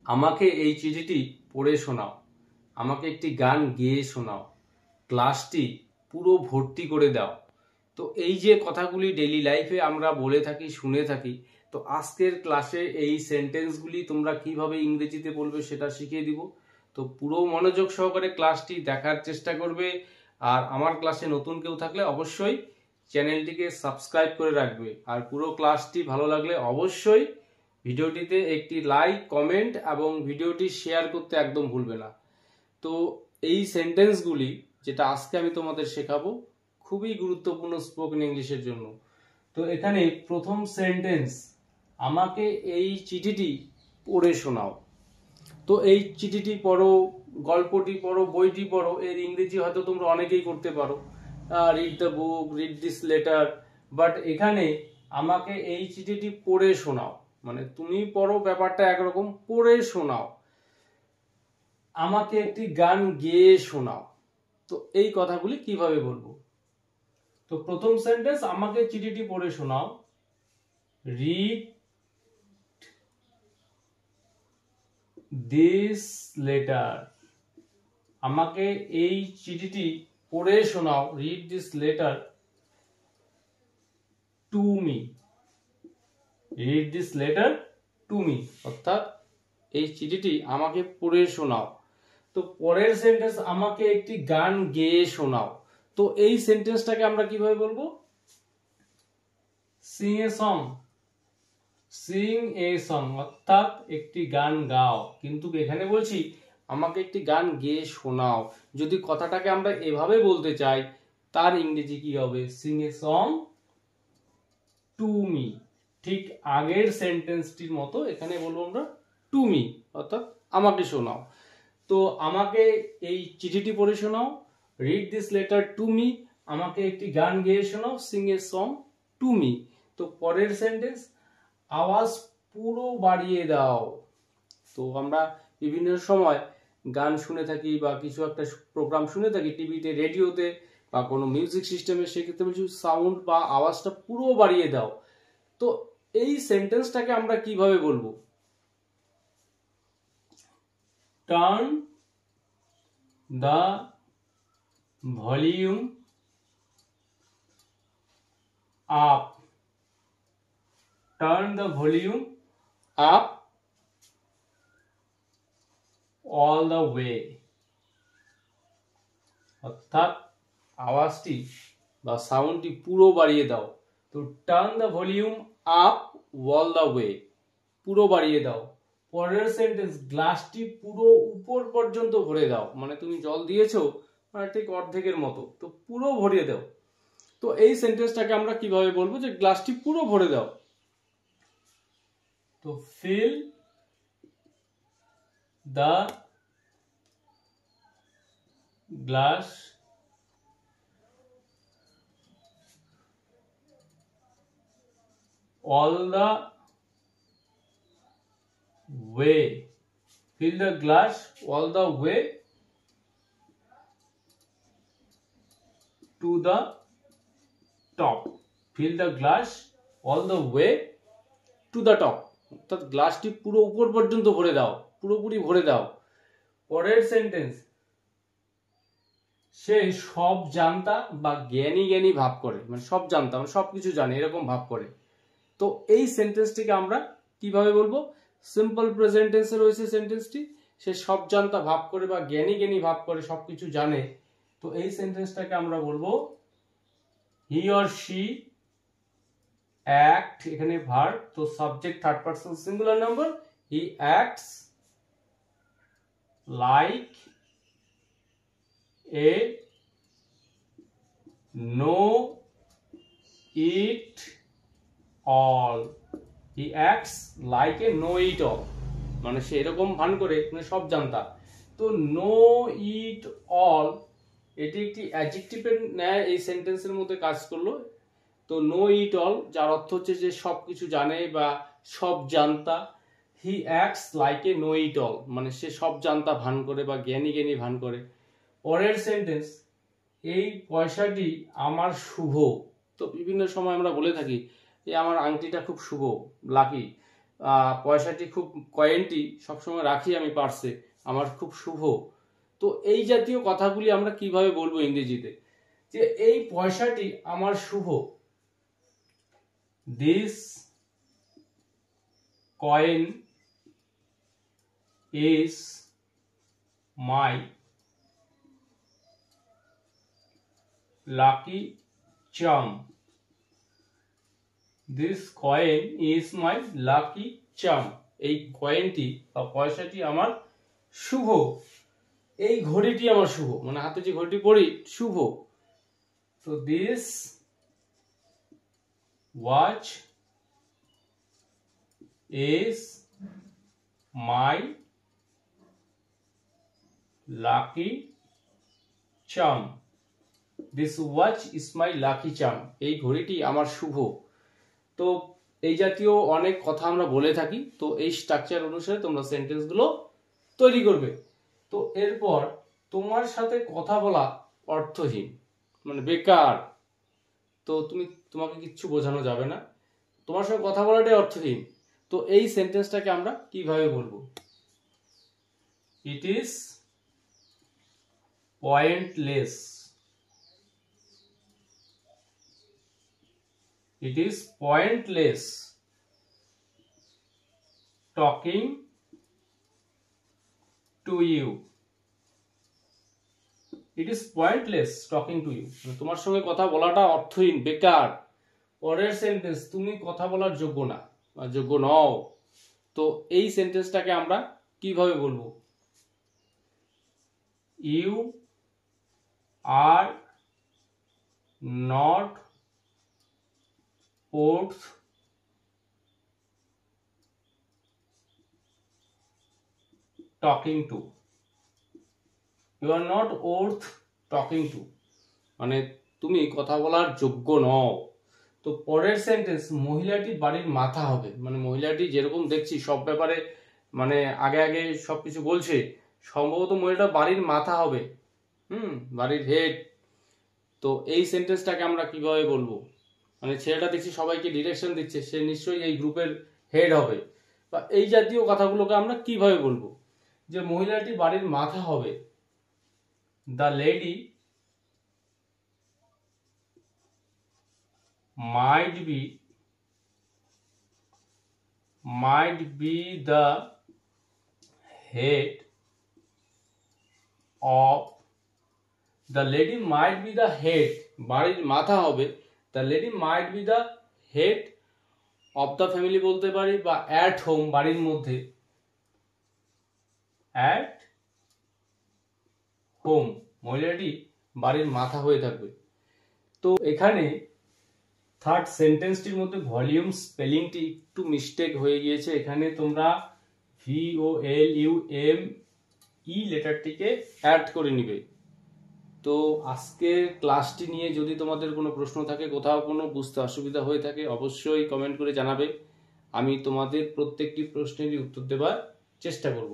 আমাকে এই চিঠিটি পড়ে শোনাও, আমাকে একটি গান গেয়ে শোনাও, ক্লাসটি পুরো ভর্তি করে দাও। তো এই যে কথাগুলি ডেইলি লাইফে আমরা বলে থাকি, শুনে থাকি, তো আজকের ক্লাসে এই সেন্টেন্সগুলি তোমরা কিভাবে ইংরেজিতে বলবে সেটা শিখিয়ে দিব। তো পুরো মনোযোগ সহকারে ক্লাসটি দেখার চেষ্টা করবে। আর আমার ক্লাসে নতুন কেউ থাকলে অবশ্যই চ্যানেলটিকে সাবস্ক্রাইব করে রাখবে। আর পুরো ক্লাসটি ভালো লাগলে অবশ্যই ভিডিওটিতে একটি লাইক, কমেন্ট এবং ভিডিওটি শেয়ার করতে একদম ভুলবে না। তো এই সেন্টেন্সগুলি যেটা আজকে আমি তোমাদের শেখাবো খুবই গুরুত্বপূর্ণ স্পোকেন ইংলিশের জন্য। তো এখানে প্রথম সেন্টেন্স, আমাকে এই চিঠিটি পড়ে শোনাও। তো এই চিঠিটি পড়ো, গল্পটি পড়ো, বইটি পড়ো, এর ইংরেজি হয়তো তোমরা অনেকেই করতে পারো, read the book, read this letter. But এখানে আমাকে এই চিঠিটি পড়ে শোনাও, মানে তুমি পড়ো ব্যাপারটা একরকম, পড়ে শোনাও। আমাকে একটি গান গেয়ে শোনাও। তো এই কথাগুলি কিভাবে বলবো? তো প্রথম সেন্টেন্স, আমাকে চিঠিটি পড়ে শোনাও। রিড দিস লেটার, আমাকে এই চিঠিটি পড়ে শোনাও। Read this letter to me, read this letter to me, অর্থাৎ এই চিঠিটি আমাকে পড়ে শোনাও। তো পরের সেন্টেন্স, আমাকে একটি গান গেয়ে শোনাও। তো এই সেন্টেন্সটাকে আমরা কিভাবে বলবো? Singh a song, Singh a song, অর্থাৎ একটি গান গাও। কিন্তু এখানে বলছি আমাকে একটি গান গেয়ে শোনাও। যদি কথাটাকে আমরা এভাবে বলতে চাই, তার ইংরেজি কি হবে? Singh a song to me. ঠিক আগের সেন্টেন্সটির মতো এখানে বলবো আমরা টু মি, অর্থাৎ আমাকে শোনাও। তো আমাকে এই চিঠিটি পড়ে শোনাও, read this letter to me, আমাকে একটি গান গেয়ে শোনাও, Singh a song to me. তো পরের সেন্টেন্স, আওয়াজ পুরো বাড়িয়ে দাও। তো আমরা বিভিন্ন সময় গান শুনে থাকি বা কিছু একটা প্রোগ্রাম শুনে থাকি টিভিতে, রেডিওতে বা কোনো মিউজিক সিস্টেমে, সেক্ষেত্রে বলছি সাউন্ড বা আওয়াজটা পুরো বাড়িয়ে দাও। তো এই সেন্টেন্সটাকে আমরা কিভাবে বলবো? Turn the volume up, turn the volume up all the way, অর্থাৎ আওয়াজটি বা সাউন্ডটি পুরো বাড়িয়ে দাও। তো turn the volume up all the way, পুরো বাড়িয়ে দাও। পরের সেন্টেন্স, গ্লাসটি পুরো উপর পর্যন্ত ভরে দাও, মানে তুমি জল দিয়েছো মানে ঠিক অর্ধেকের মতো, তো পুরো ভরিয়ে দাও। তো এই সেন্টেন্সটাকে আমরা কিভাবে বলবো যে গ্লাসটি পুরো ভরে দাও? তো fill the glass all the way, fill the glass all the way to the top, fill the glass all the way to the top, অর্থাৎ গ্লাসটি পুরো উপর পর্যন্ত ভরে দাও, পুরোপুরি ভরে দাও। পরের সেন্টেন্স, সে সব জানতা বা জ্ঞানী জ্ঞানী ভাব করে, মানে সব জানতা মানে সবকিছু জানে এরকম ভাব করে। তো এই সেন্টেন্সটিকে আমরা কিভাবে বলবো? সিম্পল প্রেজেন্ট টেন্সে রয়েছে সেন্টেন্সটি, সে সব জানতা ভাব করে বা জ্ঞানী জ্ঞানী ভাব করে, সবকিছু জানে। তো এই সেন্টেন্সটাকে আমরা বলবো হি অর শি অ্যাক্ট, এখানে ভার্ব, তো subject third person singular number, he acts like a know it all, he acts like a know it all, মানে সে এরকম ভান করে মানে সব জানতা। তো নো ইট অল এটি একটি অ্যাডজেক্টিভের ন্যায় এই সেন্টেন্সের মধ্যে কাজ করলো। তো নো ইট অল যার অর্থ হচ্ছে যে সব কিছু জানে বা সব জানতা, he acts like a know it all, মানে সে সব জানতা ভান করে বা জ্ঞানী জ্ঞানী ভান করে। পরের সেন্টেন্স, এই পয়সাটি আমার শুভ। তো বিভিন্ন সময় আমরা বলে থাকি যে আমার আংটিটা খুব শুভ, লাকি। পয়সাটি খুব কয়েনটি সবসময় রাখি আমি পার্সে, আমার খুব শুভ। তো এই জাতীয় কথাগুলি আমরা কিভাবে বলবো ইংরেজিতে, যে এই পয়সাটি আমার শুভ, this coin is my lucky charm, this coin is my lucky charm, এই কয়েনটি বা পয়সাটি আমার শুভ, এই ঘড়িটি আমার শুভ, মানে হাতে যে ঘড়িটি পরি শুভ। তো this watch is my lucky charm, this watch is my lucky charm, এই ঘড়িটি আমার শুভ। তো এই জাতীয় অনেক কথা আমরা বলে থাকি। তো এই স্ট্রাকচার অনুসারে তোমরা সেন্টেন্সগুলো তৈরি করবে। তো এরপর তোমার সাথে কথা বলা অর্থহীন, মানে বেকার, তো তোমাকে কিচ্ছু বোঝানো যাবে না, তোমার সঙ্গে কথা বলাটাই অর্থহীন। তো এই সেন্টেন্সটাকে আমরা কিভাবে বলবো, it is pointless, it is pointless talking to you, it is pointless talking to you, তোমার সঙ্গে কথা বলাটা অর্থহীন, বেকার। পরের সেন্টেন্স, তুমি কথা বলার যোগ্য না বা যোগ্য নও। তো এই সেন্টেন্সটাকে আমরা কিভাবে বলবো, you are not worth talking to, you are not worth talking to, মানে তুমি কথা বলার যোগ্য নও। তো পরের সেন্টেন্স, মহিলাটি বাড়ির মাথা হবে, মানে মহিলাটি যেরকম দেখছি সব ব্যাপারে মানে আগে আগে সবকিছু বলছে, সম্ভবত মহিলাটা বাড়ির মাথা হবে, বাড়ির হেড। তো এই সেন্টেন্সটাকে আমরা কিভাবে বলবো, মানে ছেলেটা দেখছি সবাইকে ডিরেকশন দিচ্ছে, সে নিশ্চয়ই এই গ্রুপের হেড হবে, বা এই জাতীয় কথাগুলোকে আমরা কিভাবে বলবো, যে মহিলাটি বাড়ির মাথা হবে, the lady might be the head of, the lady might be the head, বাড়ির মাথা হবে, the lady might be the head of the family বলতে পারি, বা at home বাড়ির মধ্যে, at home মহিলাটি বাড়ির মাথা হয়ে থাকবে। তো এখানে থার্ড সেন্টেন্সটির মধ্যে ভলিউম স্পেলিংটি একটু মিস্টেক হয়ে গিয়েছে, এখানে তোমরা VOLUME লেটারটিকে অ্যাড করে নিবে। তো আজকের ক্লাসটি নিয়ে যদি তোমাদের কোনো প্রশ্ন থাকে, কোথাও কোনো বুঝতে অসুবিধা হয়ে থাকে, অবশ্যই কমেন্ট করে জানাবে, আমি তোমাদের প্রত্যেকটি প্রশ্নেরই উত্তর দেওয়ার চেষ্টা করব।